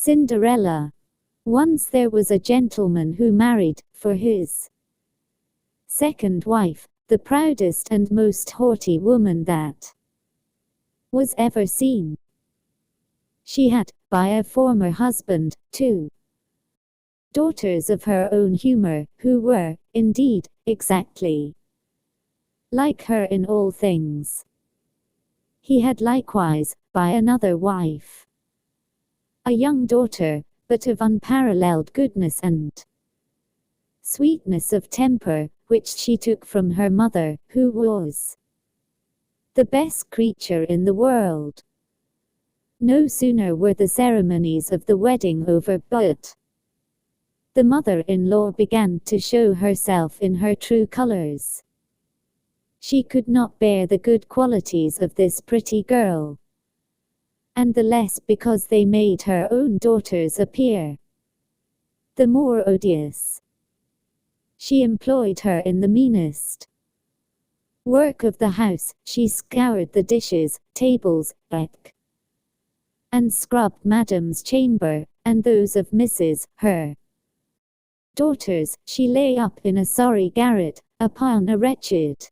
Cinderella. Once there was a gentleman who married, for his second wife, the proudest and most haughty woman that was ever seen. She had, by a former husband, 2 daughters of her own humor, who were, indeed, exactly like her in all things. He had likewise, by another wife, a young daughter, but of unparalleled goodness and sweetness of temper, which she took from her mother, who was the best creature in the world. No sooner were the ceremonies of the wedding over, but the mother-in-law began to show herself in her true colors. She could not bear the good qualities of this pretty girl, and the less because they made her own daughters appear the more odious. She employed her in the meanest work of the house. She scoured the dishes, tables, and scrubbed Madam's chamber, and those of Mrs. her daughters. She lay up in a sorry garret, upon a wretched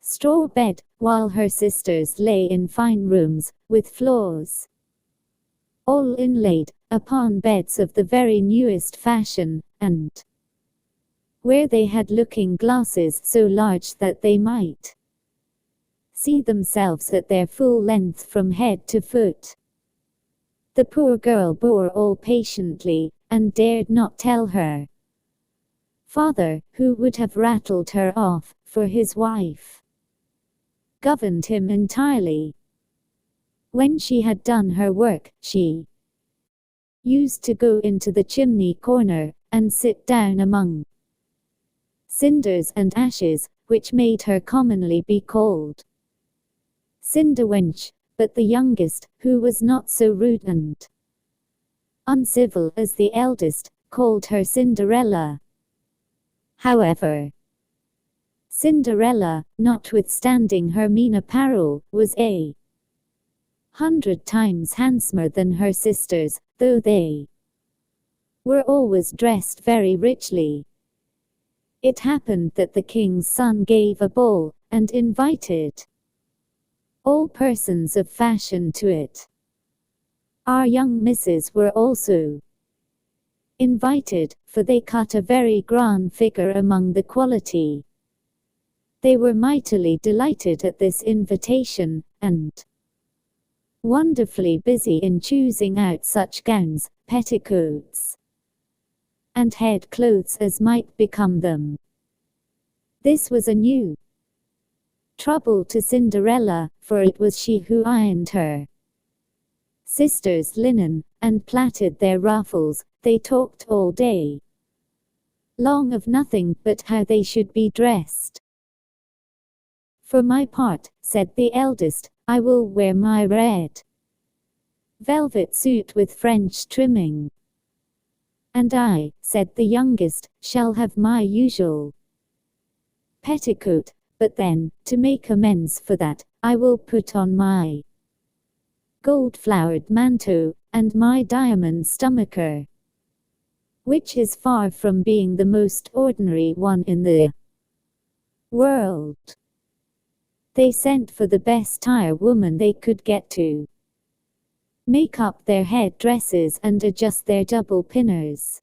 straw bed, while her sisters lay in fine rooms, with floors all inlaid, upon beds of the very newest fashion, and where they had looking glasses so large that they might see themselves at their full length from head to foot. The poor girl bore all patiently, and dared not tell her father, who would have rattled her off, for his wife governed him entirely. When she had done her work, she used to go into the chimney corner, and sit down among cinders and ashes, which made her commonly be called Cinderwench, but the youngest, who was not so rude and uncivil as the eldest, called her Cinderella. However, Cinderella, notwithstanding her mean apparel, was 100 times handsomer than her sisters, though they were always dressed very richly. It happened that the king's son gave a ball, and invited all persons of fashion to it. Our young misses were also invited, for they cut a very grand figure among the quality. They were mightily delighted at this invitation, and wonderfully busy in choosing out such gowns, petticoats, and head clothes as might become them. This was a new trouble to Cinderella, for it was she who ironed her sisters' linen, and plaited their ruffles. They talked all day long of nothing but how they should be dressed. For my part, said the eldest, I will wear my red velvet suit with French trimming. And I, said the youngest, shall have my usual petticoat, but then, to make amends for that, I will put on my gold-flowered manteau, and my diamond stomacher, which is far from being the most ordinary one in the world. They sent for the best tire-woman they could get to make up their head dresses and adjust their double pinners.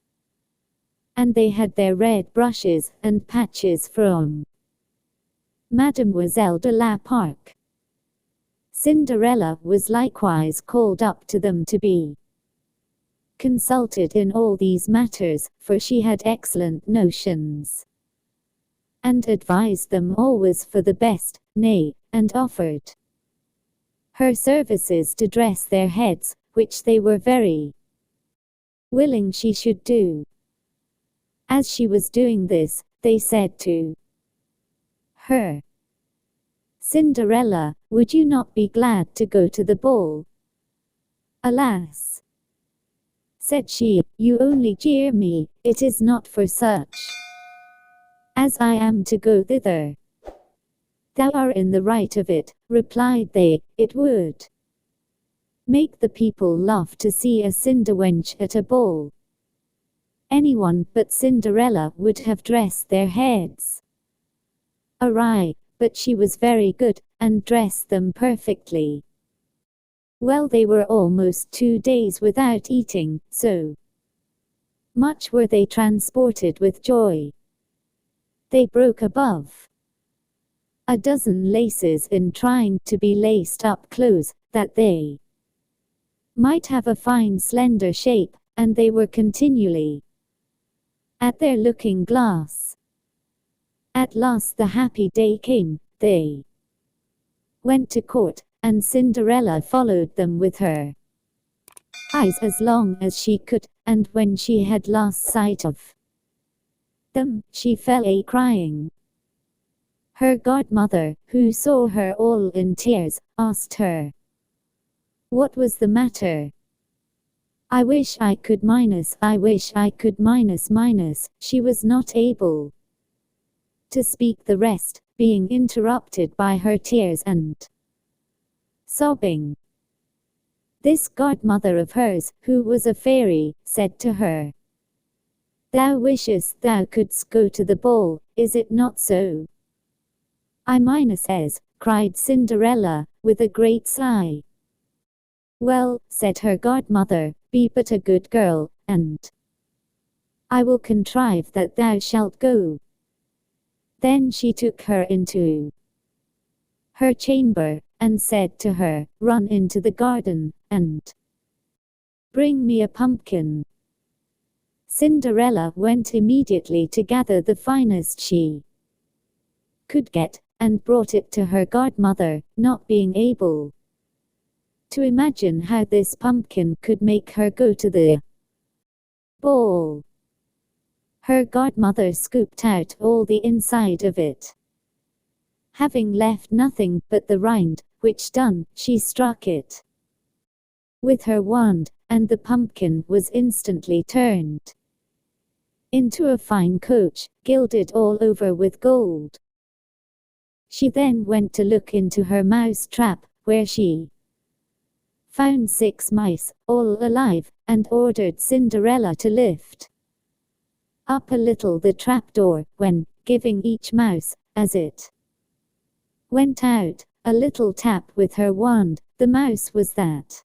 And they had their red brushes and patches from Mademoiselle de la Park. Cinderella was likewise called up to them to be consulted in all these matters, for she had excellent notions, and advised them always for the best, nay, and offered her services to dress their heads, which they were very willing she should do. As she was doing this, they said to her, Cinderella, would you not be glad to go to the ball? Alas, said she, you only jeer me, it is not for such as I am to go thither. Thou art in the right of it, replied they, it would Make the people laugh to see a Cinderwench at a ball. Anyone but Cinderella would have dressed their heads awry, but she was very good, and dressed them perfectly. Well, they were almost 2 days without eating, so much were they transported with joy. They broke above a dozen laces in trying to be laced up clothes, that they might have a fine slender shape, and they were continually at their looking glass. At last the happy day came. They went to court, and Cinderella followed them with her eyes as long as she could, and when she had lost sight of them, she fell a crying. Her godmother, who saw her all in tears, asked her what was the matter. I wish I could minus. She was not able to speak the rest, being interrupted by her tears and sobbing. This godmother of hers, who was a fairy, said to her, "Thou wishest thou couldst go to the ball, is it not so?" "I," cried Cinderella, with a great sigh. "Well," said her godmother, "be but a good girl, and I will contrive that thou shalt go." Then she took her into her chamber, and said to her, "Run into the garden, and bring me a pumpkin." Cinderella went immediately to gather the finest she could get, and brought it to her godmother, not being able to imagine how this pumpkin could make her go to the ball. Her godmother scooped out all the inside of it, having left nothing but the rind, which done, she struck it with her wand, and the pumpkin was instantly turned into a fine coach, gilded all over with gold. She then went to look into her mouse trap, where she found 6 mice, all alive, and ordered Cinderella to lift up a little the trapdoor, when, giving each mouse, as it went out, a little tap with her wand, the mouse was that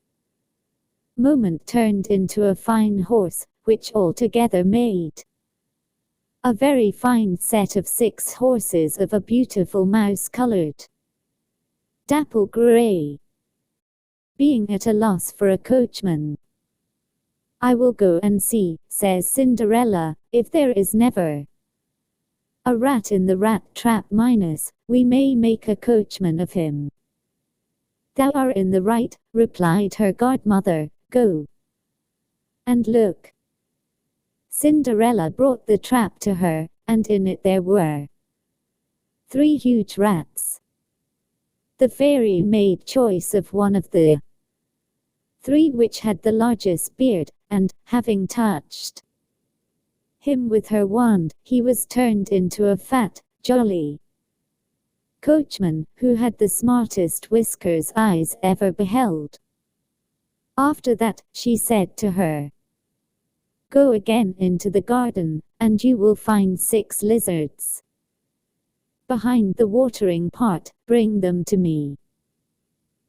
moment turned into a fine horse, which altogether made a very fine set of 6 horses of a beautiful mouse-colored dapple grey. Being at a loss for a coachman, "I will go and see," says Cinderella, "if there is never a rat in the rat trap we may make a coachman of him." "Thou are in the right," replied her godmother, "go and look." Cinderella brought the trap to her, and in it there were 3 huge rats. The fairy made choice of one of the 3 which had the largest beard, and, having touched him with her wand, he was turned into a fat, jolly coachman, who had the smartest whiskers eyes ever beheld. After that, she said to her, "Go again into the garden, and you will find 6 lizards behind the watering pot, bring them to me."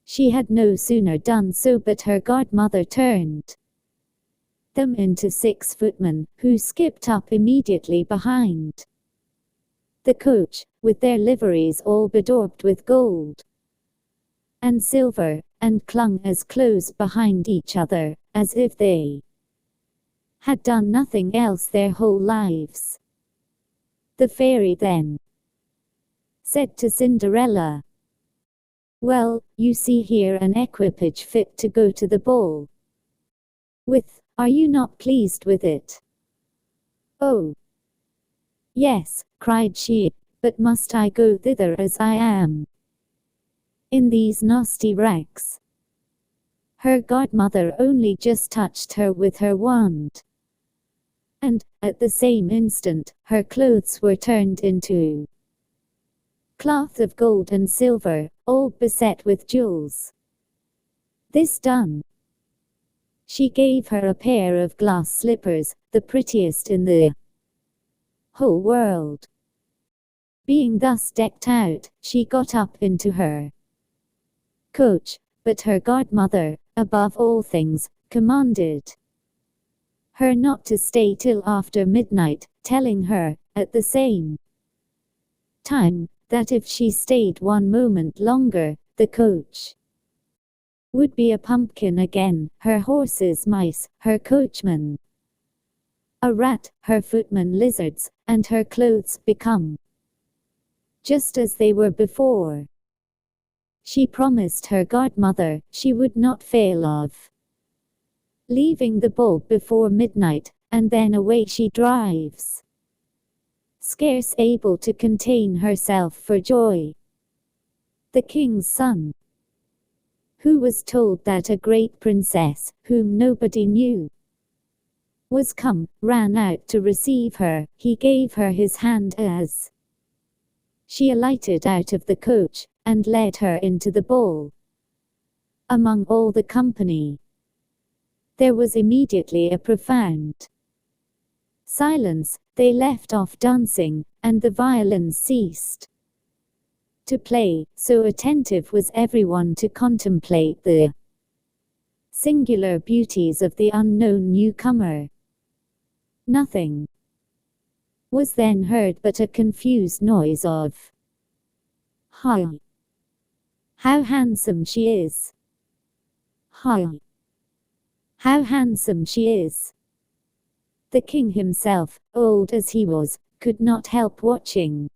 She had no sooner done so but her godmother turned them into 6 footmen, who skipped up immediately behind the coach, with their liveries all bedaubed with gold and silver, and clung as close behind each other, as if they had done nothing else their whole lives. The fairy then said to Cinderella, "Well, you see here an equipage fit to go to the ball with. Are you not pleased with it?" "Oh, yes," cried she, "but must I go thither as I am, in these nasty rags?" Her godmother only just touched her with her wand, and, at the same instant, her clothes were turned into cloth of gold and silver, all beset with jewels. This done, she gave her a pair of glass slippers, the prettiest in the whole world. Being thus decked out, she got up into her coach, but her godmother, above all things, commanded her not to stay till after midnight, telling her, at the same time, that if she stayed one moment longer, the coach would be a pumpkin again, her horses mice, her coachman a rat, her footmen lizards, and her clothes become just as they were before. She promised her godmother she would not fail of leaving the ball before midnight, and then away she drives, scarce able to contain herself for joy. The king's son, who was told that a great princess, whom nobody knew, was come, ran out to receive her. He gave her his hand as she alighted out of the coach, and led her into the ball. Among all the company, there was immediately a profound silence. They left off dancing, and the violins ceased to play, so attentive was everyone to contemplate the singular beauties of the unknown newcomer. Nothing was then heard but a confused noise of "Hi! How handsome she is! Hi! How handsome she is!" The king himself, old as he was, could not help watching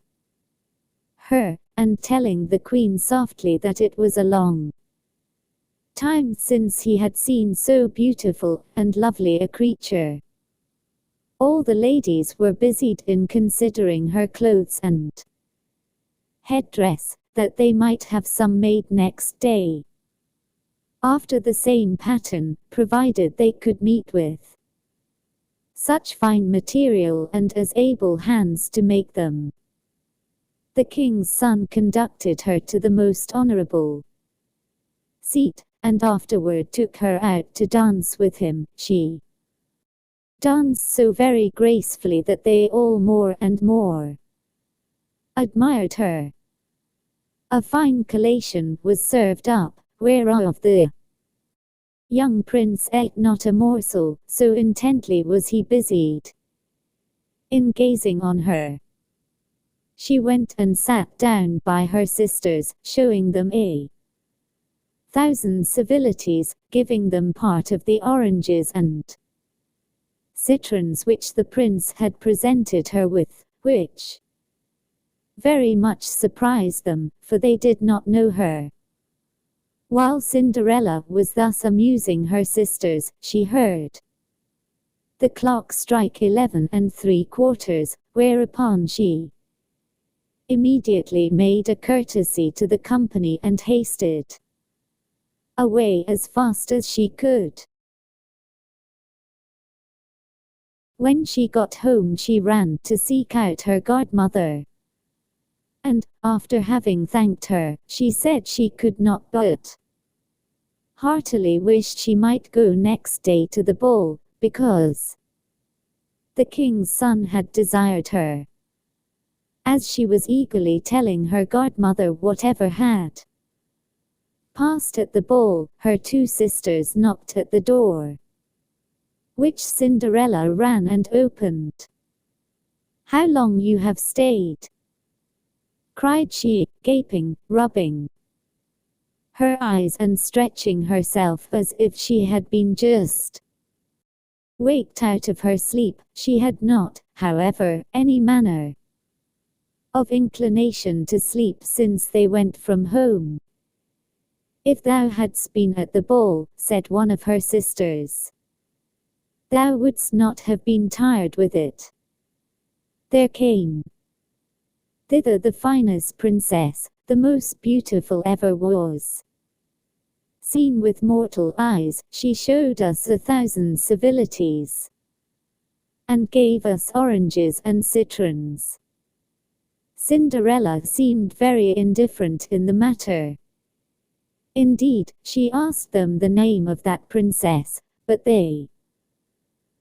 her, and telling the queen softly that it was a long time since he had seen so beautiful and lovely a creature. All the ladies were busied in considering her clothes and headdress, that they might have some made next day after the same pattern, provided they could meet with such fine material and as able hands to make them. The king's son conducted her to the most honorable seat, and afterward took her out to dance with him. She danced so very gracefully that they all more and more admired her. A fine collation was served up, whereof the young prince ate not a morsel, so intently was he busied in gazing on her. She went and sat down by her sisters, showing them 1,000 civilities, giving them part of the oranges and citrons which the prince had presented her with, which very much surprised them, for they did not know her. While Cinderella was thus amusing her sisters, she heard the clock strike 11 3/4, whereupon she immediately made a courtesy to the company and hasted away as fast as she could. When she got home she ran to seek out her godmother, and, after having thanked her, she said she could not but heartily wished she might go next day to the ball, because the king's son had desired her. As she was eagerly telling her godmother whatever had passed at the ball, her two sisters knocked at the door, which Cinderella ran and opened. "How long you have stayed!" cried she, gaping, rubbing her eyes and stretching herself as if she had been just waked out of her sleep. She had not, however, any manner of inclination to sleep since they went from home. "If thou hadst been at the ball," said one of her sisters, "thou wouldst not have been tired with it." There came thither the finest princess, the most beautiful ever was seen with mortal eyes. She showed us 1,000 civilities, and gave us oranges and citrons. Cinderella seemed very indifferent in the matter. Indeed, she asked them the name of that princess, but they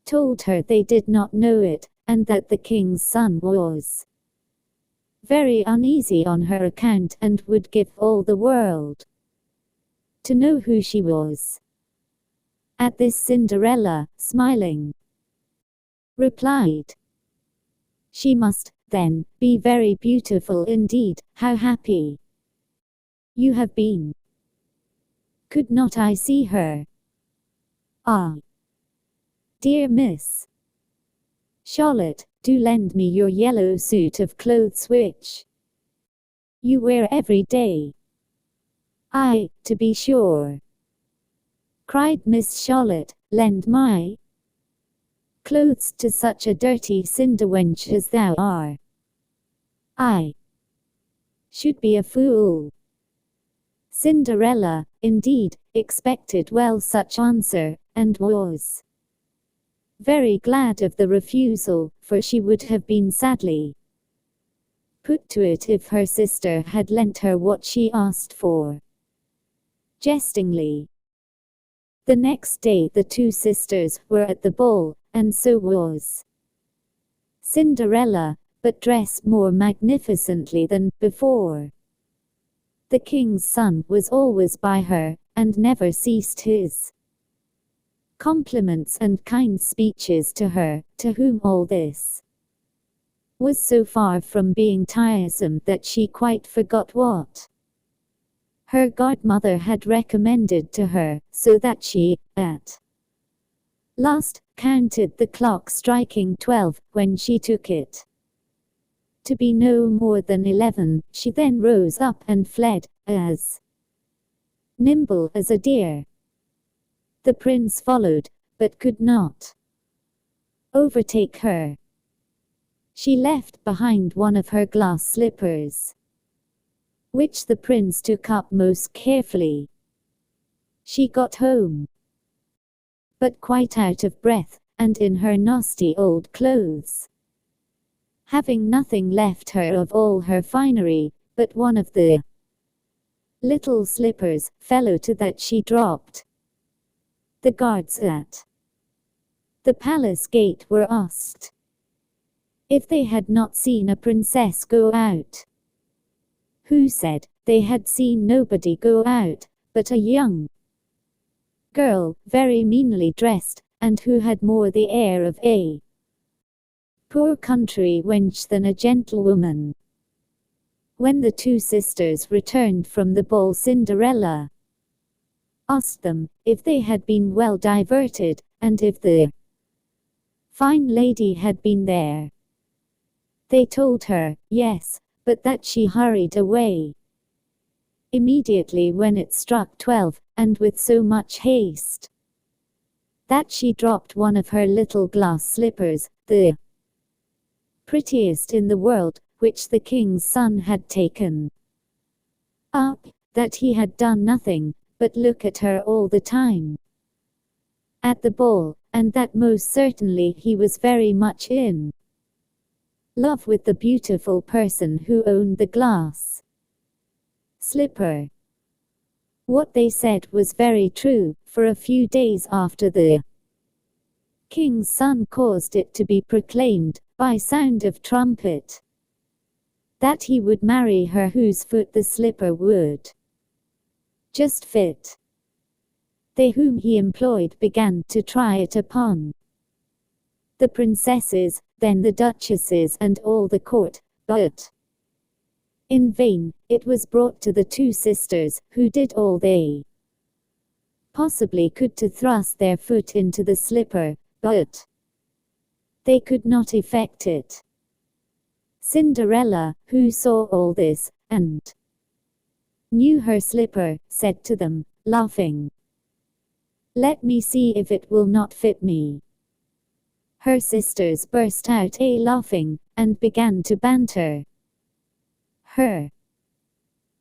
told her they did not know it, and that the king's son was very uneasy on her account and would give all the world to know who she was. At this Cinderella, smiling, replied, "She must, then, be very beautiful indeed. How happy you have been! Could not I see her? Ah, dear Miss Charlotte, do lend me your yellow suit of clothes which you wear every day." "Aye, to be sure," cried Miss Charlotte, "lend my clothes to such a dirty cinderwench as thou art. I should be a fool." Cinderella, indeed, expected well such answer, and was very glad of the refusal, for she would have been sadly put to it if her sister had lent her what she asked for. Jestingly, the next day the two sisters were at the ball, and so was Cinderella, but dressed more magnificently than before. The king's son was always by her, and never ceased his compliments and kind speeches to her, to whom all this was so far from being tiresome that she quite forgot what her godmother had recommended to her, so that she, at last, counted the clock striking 12, when she took it to be no more than 11. She then rose up and fled, as nimble as a deer. The prince followed, but could not overtake her. She left behind one of her glass slippers, which the prince took up most carefully. She got home, but quite out of breath, and in her nasty old clothes, having nothing left her of all her finery, but one of the little slippers, fellow to that she dropped. The guards at the palace gate were asked if they had not seen a princess go out, who said they had seen nobody go out, but a young girl, very meanly dressed, and who had more the air of a poor country wench than a gentlewoman. When the two sisters returned from the ball, Cinderella asked them if they had been well diverted, and if the fine lady had been there. They told her, yes, but that she hurried away immediately when it struck 12, and with so much haste that she dropped one of her little glass slippers, the prettiest in the world, which the king's son had taken up, that he had done nothing but look at her all the time at the ball, and that most certainly he was very much in love with the beautiful person who owned the glass slipper. What they said was very true, for a few days after the king's son caused it to be proclaimed, by sound of trumpet, that he would marry her whose foot the slipper would just fit. They whom he employed began to try it upon the princesses, then the duchesses, and all the court, but in vain. It was brought to the two sisters, who did all they possibly could to thrust their foot into the slipper, but they could not effect it. Cinderella, who saw all this, and knew her slipper, said to them, laughing, "Let me see if it will not fit me." Her sisters burst out laughing, and began to banter her.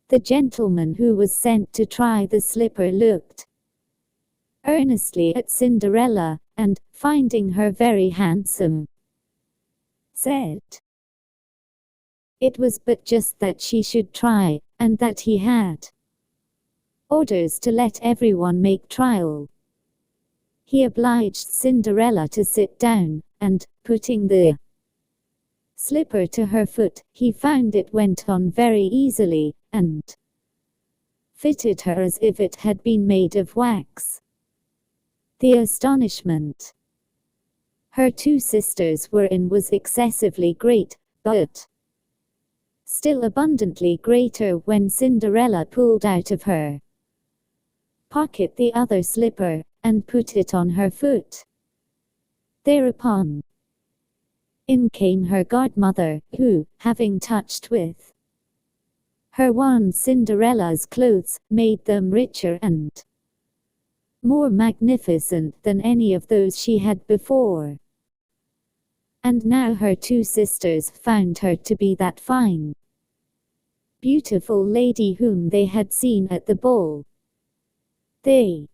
The gentleman who was sent to try the slipper looked earnestly at Cinderella, and, finding her very handsome, said it was but just that she should try, and that he had orders to let everyone make trial. He obliged Cinderella to sit down, and, putting the slipper to her foot, he found it went on very easily, and fitted her as if it had been made of wax. The astonishment her two sisters were in was excessively great, but still abundantly greater when Cinderella pulled out of her pocket the other slipper, and put it on her foot. Thereupon in came her godmother, who, having touched with her wand Cinderella's clothes, made them richer and more magnificent than any of those she had before. And now her two sisters found her to be that fine, beautiful lady whom they had seen at the ball. They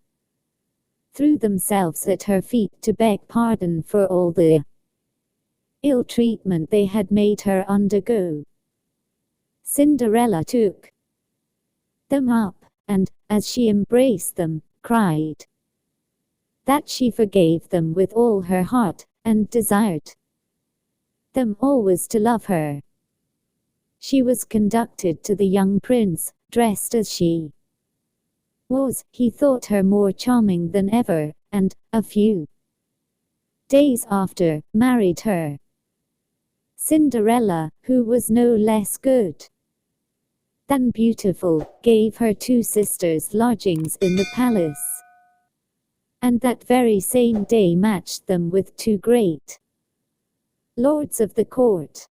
threw themselves at her feet to beg pardon for all the ill treatment they had made her undergo. Cinderella took them up, and, as she embraced them, cried that she forgave them with all her heart, and desired them always to love her. She was conducted to the young prince, dressed as she was. He thought her more charming than ever, and, a few days after, married her. Cinderella, who was no less good than beautiful, gave her two sisters lodgings in the palace, and that very same day matched them with two great lords of the court.